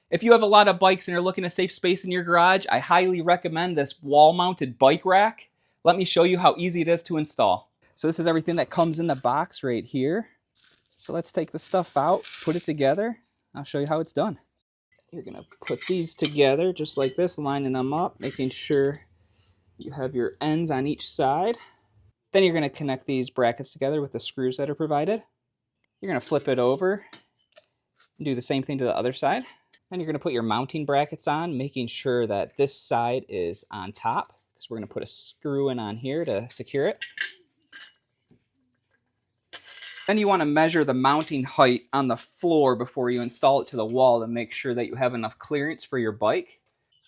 If you have a lot of bikes and you're looking to save space in your garage, I highly recommend this wall-mounted bike rack. Let me show you how easy it is to install. So this is everything that comes in the box right here. So let's take the stuff out, put it together. I'll show you how it's done. You're gonna put these together just like this, lining them up, making sure you have your ends on each side. Then you're gonna connect these brackets together with the screws that are provided. You're gonna flip it over and do the same thing to the other side. Then you're going to put your mounting brackets on, making sure that this side is on top, because we're going to put a screw in on here to secure it. Then you want to measure the mounting height on the floor before you install it to the wall to make sure that you have enough clearance for your bike.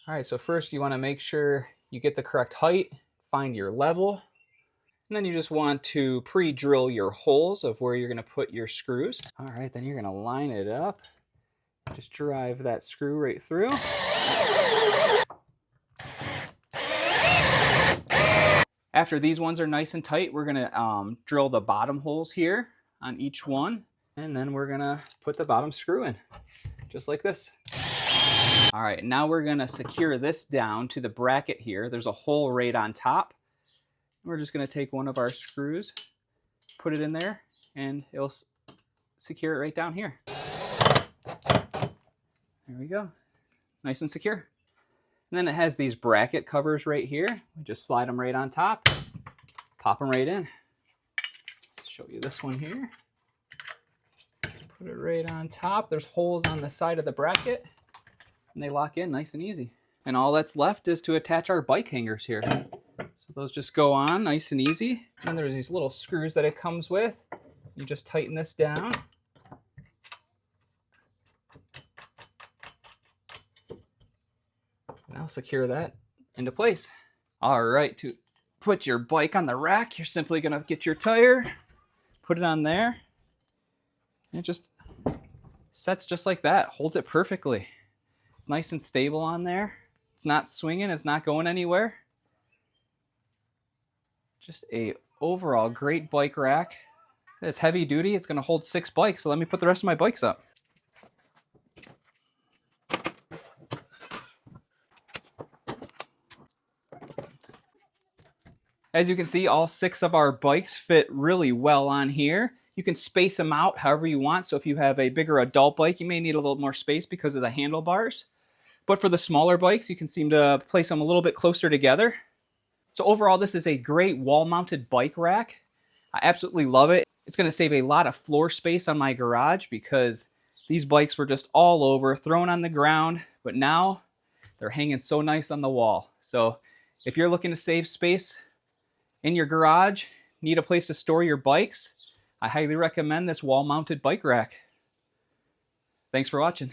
All right, so first you want to make sure you get the correct height, find your level, and then you just want to pre-drill your holes of where you're going to put your screws. All right, then you're going to line it up. Just drive that screw right through. After these ones are nice and tight, we're gonna drill the bottom holes here on each one. And then we're gonna put the bottom screw in, just like this. All right, now we're gonna secure this down to the bracket here. There's a hole right on top. We're just gonna take one of our screws, put it in there, and it'll secure it right down here. There we go. Nice and secure. And then it has these bracket covers right here. We just slide them right on top, pop them right in. Let's show you this one here. Put it right on top. There's holes on the side of the bracket, and they lock in nice and easy. And all that's left is to attach our bike hangers here. So those just go on nice and easy. And there's these little screws that it comes with. You just tighten this down. Now secure that into place. All right, to put your bike on the rack, you're simply gonna get your tire, put it on there, and it just sets just like that, holds it perfectly. It's nice and stable on there. It's not swinging, it's not going anywhere. Just a overall great bike rack. It's heavy duty, it's gonna hold 6 bikes, so let me put the rest of my bikes up. As you can see, all 6 of our bikes fit really well on here. You can space them out however you want. So if you have a bigger adult bike, you may need a little more space because of the handlebars. But for the smaller bikes, you can seem to place them a little bit closer together. So overall, this is a great wall-mounted bike rack. I absolutely love it. It's going to save a lot of floor space on my garage because these bikes were just all over, thrown on the ground, but now they're hanging so nice on the wall. So if you're looking to save space in your garage, need a place to store your bikes, I highly recommend this wall-mounted bike rack. Thanks for watching.